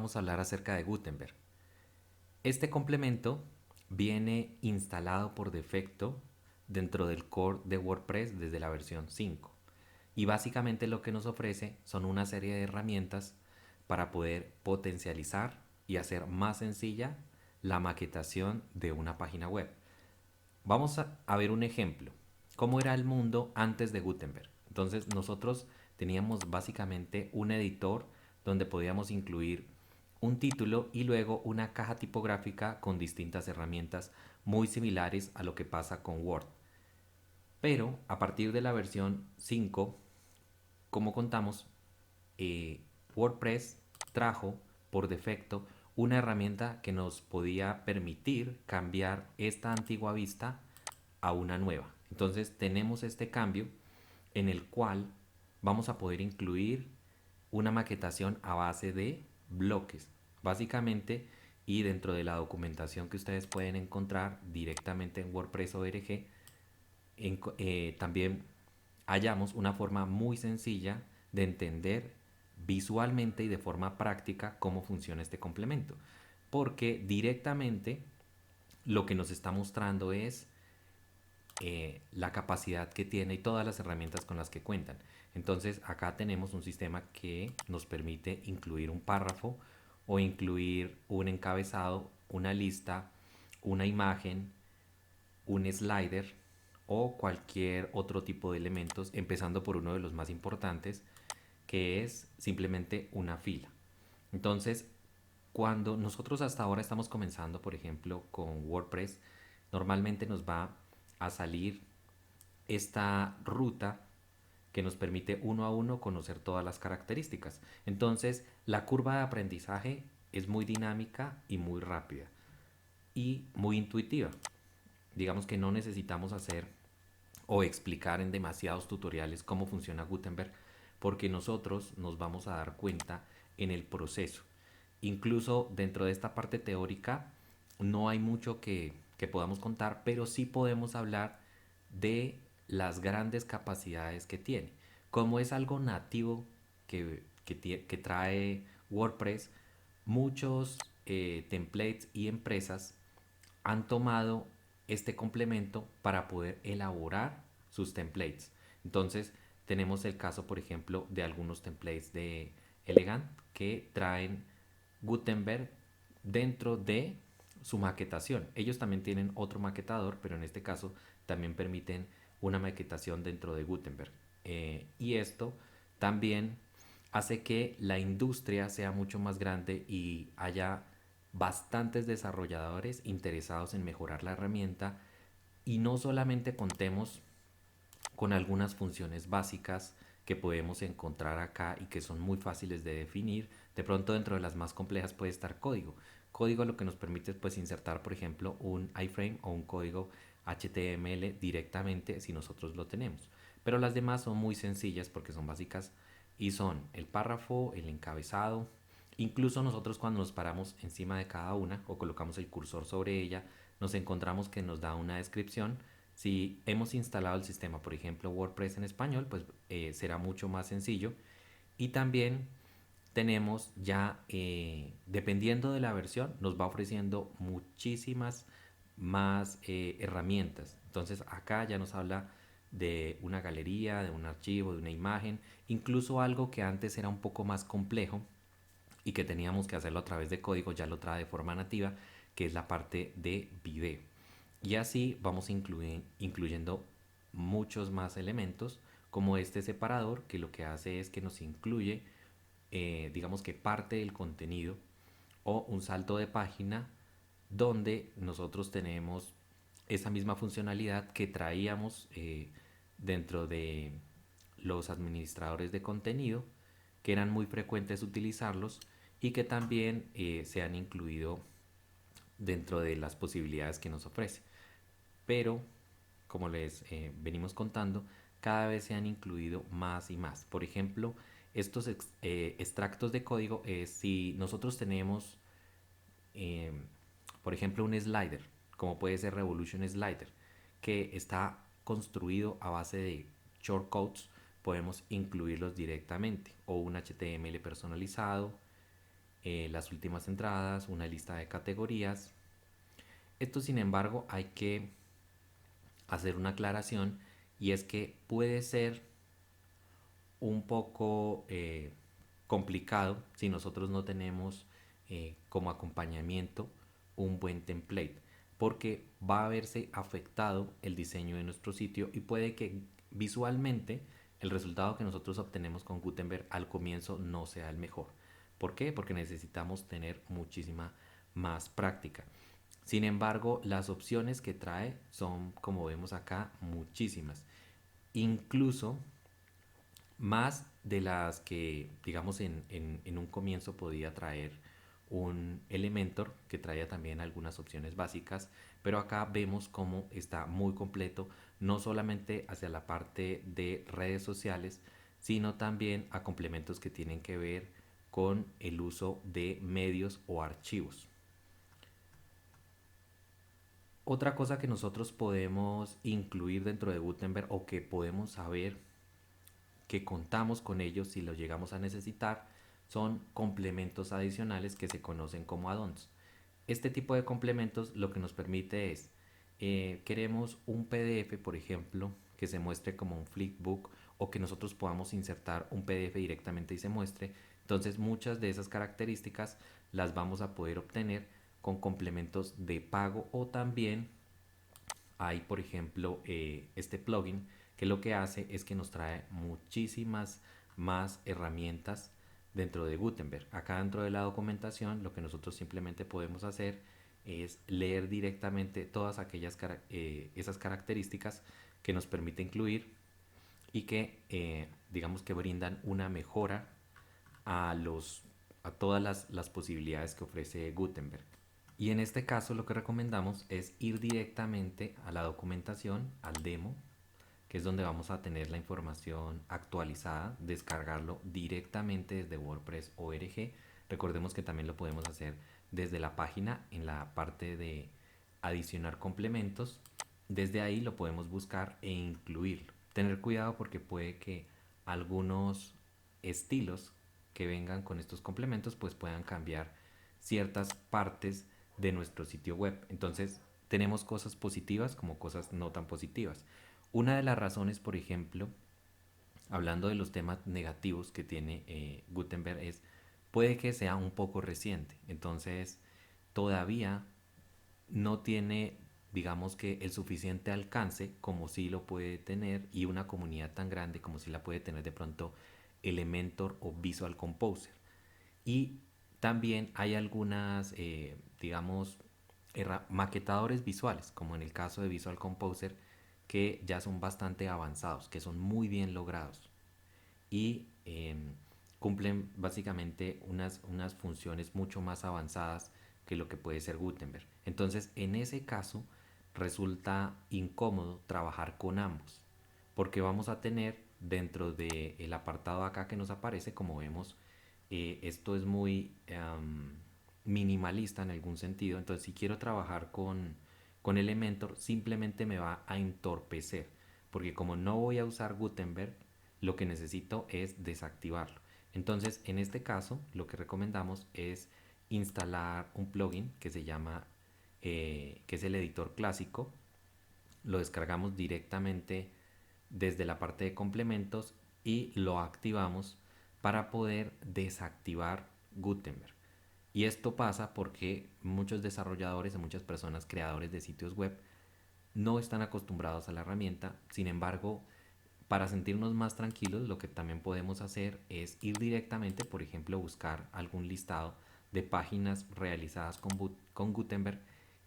vamos a hablar acerca de Gutenberg. Este complemento viene instalado por defecto dentro del core de WordPress desde la versión 5. Y básicamente lo que nos ofrece son una serie de herramientas para poder potencializar y hacer más sencilla la maquetación de una página web. Vamos a ver un ejemplo. ¿Cómo era el mundo antes de Gutenberg? Entonces nosotros teníamos básicamente un editor donde podíamos incluir un título y luego una caja tipográfica con distintas herramientas muy similares a lo que pasa con Word. Pero a partir de la versión 5, como contamos, WordPress trajo por defecto una herramienta que nos podía permitir cambiar esta antigua vista a una nueva. Entonces tenemos este cambio en el cual vamos a poder incluir una maquetación a base de bloques, básicamente, y dentro de la documentación que ustedes pueden encontrar directamente en WordPress.org, también hallamos una forma muy sencilla de entender visualmente y de forma práctica cómo funciona este complemento. Porque directamente lo que nos está mostrando es la capacidad que tiene y todas las herramientas con las que cuentan. Entonces acá tenemos un sistema que nos permite incluir un párrafo o incluir un encabezado, una lista, una imagen, un slider o cualquier otro tipo de elementos, empezando por uno de los más importantes, que es simplemente una fila. Entonces, cuando nosotros hasta ahora estamos comenzando, por ejemplo, con WordPress, normalmente nos va a salir esta ruta que nos permite uno a uno conocer todas las características. Entonces, la curva de aprendizaje es muy dinámica y muy rápida y muy intuitiva. Digamos que no necesitamos hacer o explicar en demasiados tutoriales cómo funciona Gutenberg, porque nosotros nos vamos a dar cuenta en el proceso. Incluso dentro de esta parte teórica no hay mucho que podamos contar, pero sí podemos hablar de las grandes capacidades que tiene. Como es algo nativo que trae WordPress, muchos templates y empresas han tomado este complemento para poder elaborar sus templates. Entonces, tenemos el caso, por ejemplo, de algunos templates de Elegant que traen Gutenberg dentro de su maquetación. Ellos también tienen otro maquetador, pero en este caso también permiten una maquetación dentro de Gutenberg. Y esto también hace que la industria sea mucho más grande y haya bastantes desarrolladores interesados en mejorar la herramienta y no solamente contemos con algunas funciones básicas que podemos encontrar acá y que son muy fáciles de definir. De pronto dentro de las más complejas puede estar código. Código lo que nos permite es pues insertar por ejemplo un iframe o un código HTML directamente si nosotros lo tenemos. Pero las demás son muy sencillas porque son básicas y son el párrafo, el encabezado. Incluso nosotros cuando nos paramos encima de cada una o colocamos el cursor sobre ella, nos encontramos que nos da una descripción. Si hemos instalado el sistema, por ejemplo, WordPress en español, pues será mucho más sencillo. Y también tenemos ya, dependiendo de la versión, nos va ofreciendo muchísimas más herramientas. Entonces acá ya nos habla de una galería, de un archivo, de una imagen, incluso algo que antes era un poco más complejo y que teníamos que hacerlo a través de código, ya lo trae de forma nativa, que es la parte de video. Y así vamos incluyendo muchos más elementos, como este separador, que lo que hace es que nos incluye, digamos que parte del contenido o un salto de página donde nosotros tenemos esa misma funcionalidad que traíamos dentro de los administradores de contenido, que eran muy frecuentes utilizarlos y que también se han incluido dentro de las posibilidades que nos ofrece. Pero, como les venimos contando, cada vez se han incluido más y más. Por ejemplo, estos extractos de código, si nosotros tenemos, eh, por ejemplo, un slider, como puede ser Revolution Slider, que está construido a base de shortcodes, podemos incluirlos directamente, o un HTML personalizado, las últimas entradas, una lista de categorías. Esto, sin embargo, hay que hacer una aclaración, y es que puede ser un poco complicado si nosotros no tenemos como acompañamiento un buen template, porque va a verse afectado el diseño de nuestro sitio y puede que visualmente el resultado que nosotros obtenemos con Gutenberg al comienzo no sea el mejor. ¿Por qué? Porque necesitamos tener muchísima más práctica. Sin embargo, las opciones que trae son, como vemos acá, muchísimas. Incluso más de las que, digamos, en un comienzo podía traer un Elementor, que traía también algunas opciones básicas, pero acá vemos cómo está muy completo, no solamente hacia la parte de redes sociales, sino también a complementos que tienen que ver con el uso de medios o archivos. Otra cosa que nosotros podemos incluir dentro de Gutenberg, o que podemos saber que contamos con ellos si los llegamos a necesitar, son complementos adicionales que se conocen como add-ons. Este tipo de complementos lo que nos permite es, queremos un PDF, por ejemplo, que se muestre como un flipbook, o que nosotros podamos insertar un PDF directamente y se muestre. Entonces muchas de esas características las vamos a poder obtener con complementos de pago, o también hay, por ejemplo, este plugin que lo que hace es que nos trae muchísimas más herramientas dentro de Gutenberg. Acá dentro de la documentación lo que nosotros simplemente podemos hacer es leer directamente todas aquellas esas características que nos permite incluir, y que digamos que brindan una mejora a todas las posibilidades que ofrece Gutenberg. Y en este caso lo que recomendamos es ir directamente a la documentación, al demo, que es donde vamos a tener la información actualizada, descargarlo directamente desde WordPress org. Recordemos que también lo podemos hacer desde la página en la parte de adicionar complementos. Desde ahí lo podemos buscar e incluirlo. Tener cuidado porque puede que algunos estilos que vengan con estos complementos pues puedan cambiar ciertas partes de nuestro sitio web. Entonces tenemos cosas positivas como cosas no tan positivas. Una de las razones, por ejemplo, hablando de los temas negativos que tiene Gutenberg, es puede que sea un poco reciente. Entonces todavía no tiene, digamos que, el suficiente alcance como si lo puede tener, y una comunidad tan grande como si la puede tener de pronto Elementor o Visual Composer. Y también hay algunas, digamos, maquetadores visuales, como en el caso de Visual Composer, que ya son bastante avanzados, que son muy bien logrados y cumplen básicamente unas funciones mucho más avanzadas que lo que puede ser Gutenberg. Entonces, en ese caso, resulta incómodo trabajar con ambos, porque vamos a tener dentro del apartado acá que nos aparece, como vemos, esto es muy minimalista en algún sentido. Entonces, si quiero trabajar con Elementor, simplemente me va a entorpecer, porque como no voy a usar Gutenberg, lo que necesito es desactivarlo. Entonces, en este caso, lo que recomendamos es instalar un plugin que se llama, que es el editor clásico. Lo descargamos directamente desde la parte de complementos y lo activamos para poder desactivar Gutenberg. Y esto pasa porque muchos desarrolladores y muchas personas creadores de sitios web no están acostumbrados a la herramienta. Sin embargo, para sentirnos más tranquilos, lo que también podemos hacer es ir directamente, por ejemplo, buscar algún listado de páginas realizadas con Gutenberg,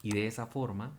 y de esa forma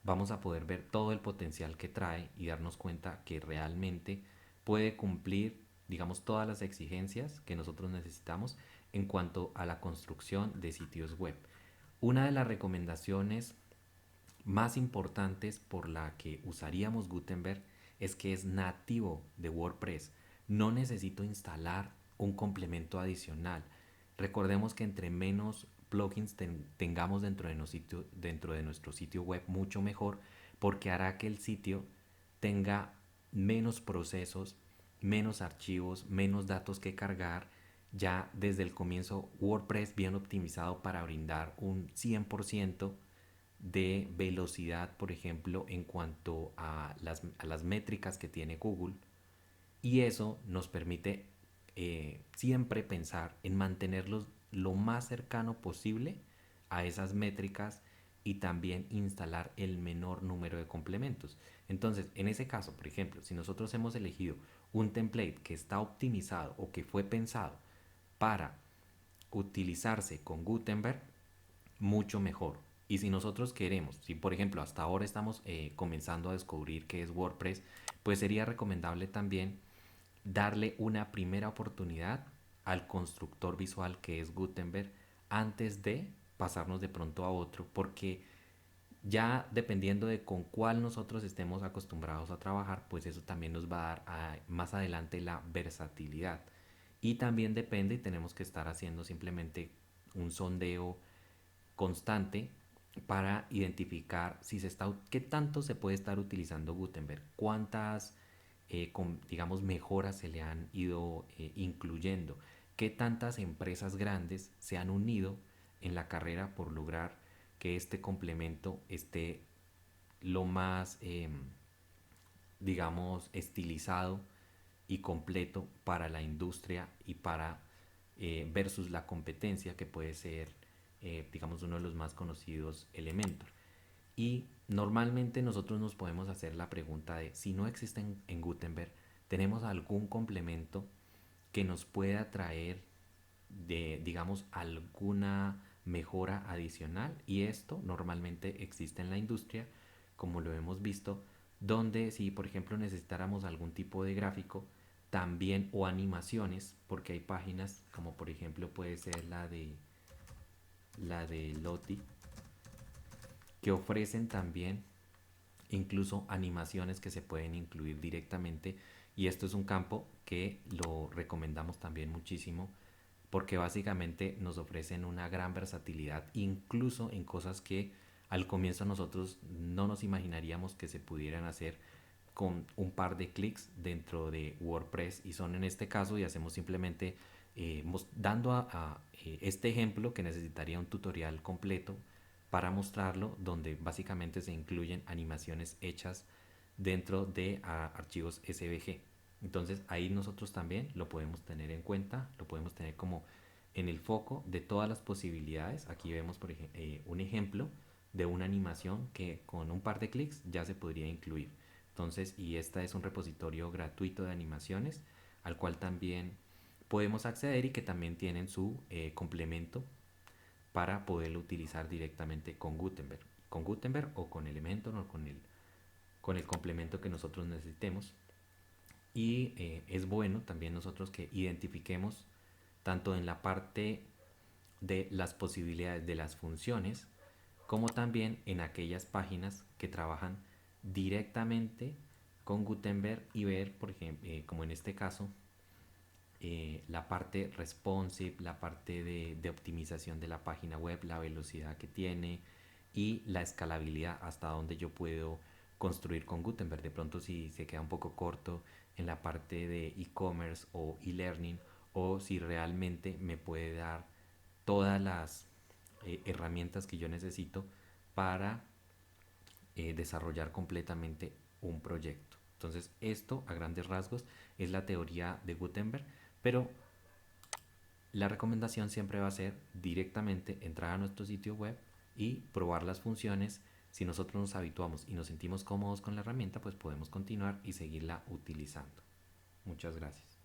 vamos a poder ver todo el potencial que trae y darnos cuenta que realmente puede cumplir, digamos, todas las exigencias que nosotros necesitamos en cuanto a la construcción de sitios web. Una de las recomendaciones más importantes por la que usaríamos Gutenberg es que es nativo de WordPress. No necesito instalar un complemento adicional. Recordemos que entre menos plugins tengamos dentro de nuestro sitio web, mucho mejor, porque hará que el sitio tenga menos procesos, menos archivos, menos datos que cargar, ya desde el comienzo WordPress bien optimizado para brindar un 100% de velocidad, por ejemplo, en cuanto a las métricas que tiene Google. Y eso nos permite siempre pensar en mantenerlos lo más cercano posible a esas métricas y también instalar el menor número de complementos. Entonces, en ese caso, por ejemplo, si nosotros hemos elegido un template que está optimizado o que fue pensado para utilizarse con Gutenberg, mucho mejor. Y si nosotros queremos, si por ejemplo hasta ahora estamos comenzando a descubrir qué es WordPress, pues sería recomendable también darle una primera oportunidad al constructor visual que es Gutenberg antes de pasarnos de pronto a otro, porque ya dependiendo de con cuál nosotros estemos acostumbrados a trabajar, pues eso también nos va a dar más adelante la versatilidad. Y también depende y tenemos que estar haciendo simplemente un sondeo constante para identificar si se está, qué tanto se puede estar utilizando Gutenberg, cuántas, digamos, mejoras se le han ido incluyendo, qué tantas empresas grandes se han unido en la carrera por lograr que este complemento esté lo más, digamos, estilizado y completo para la industria y para versus la competencia que puede ser, digamos, uno de los más conocidos, Elementor. Y normalmente nosotros nos podemos hacer la pregunta de si no existe en Gutenberg, ¿tenemos algún complemento que nos pueda traer de, digamos, alguna mejora adicional? Y esto normalmente existe en la industria, como lo hemos visto, donde si por ejemplo necesitáramos algún tipo de gráfico, también o animaciones, porque hay páginas como por ejemplo puede ser la de Loti, que ofrecen también incluso animaciones que se pueden incluir directamente, y esto es un campo que lo recomendamos también muchísimo porque básicamente nos ofrecen una gran versatilidad incluso en cosas que al comienzo nosotros no nos imaginaríamos que se pudieran hacer con un par de clics dentro de WordPress, y son en este caso y hacemos simplemente dando este ejemplo que necesitaría un tutorial completo para mostrarlo, donde básicamente se incluyen animaciones hechas dentro de archivos SVG. Entonces ahí nosotros también lo podemos tener en cuenta, lo podemos tener como en el foco de todas las posibilidades. Aquí vemos por ejemplo un ejemplo de una animación que con un par de clics ya se podría incluir. Entonces, y esta es un repositorio gratuito de animaciones al cual también podemos acceder y que también tienen su complemento para poderlo utilizar directamente con Gutenberg o con Elementor o con el complemento que nosotros necesitemos. Y es bueno también nosotros que identifiquemos tanto en la parte de las posibilidades de las funciones como también en aquellas páginas que trabajan directamente con Gutenberg y ver, por ejemplo, como en este caso, la parte responsive, la parte de optimización de la página web, la velocidad que tiene y la escalabilidad hasta donde yo puedo construir con Gutenberg. De pronto si se queda un poco corto en la parte de e-commerce o e-learning, o si realmente me puede dar todas las herramientas que yo necesito para desarrollar completamente un proyecto. Entonces esto a grandes rasgos es la teoría de Gutenberg, pero la recomendación siempre va a ser directamente entrar a nuestro sitio web y probar las funciones. Si nosotros nos habituamos y nos sentimos cómodos con la herramienta, pues podemos continuar y seguirla utilizando. Muchas gracias.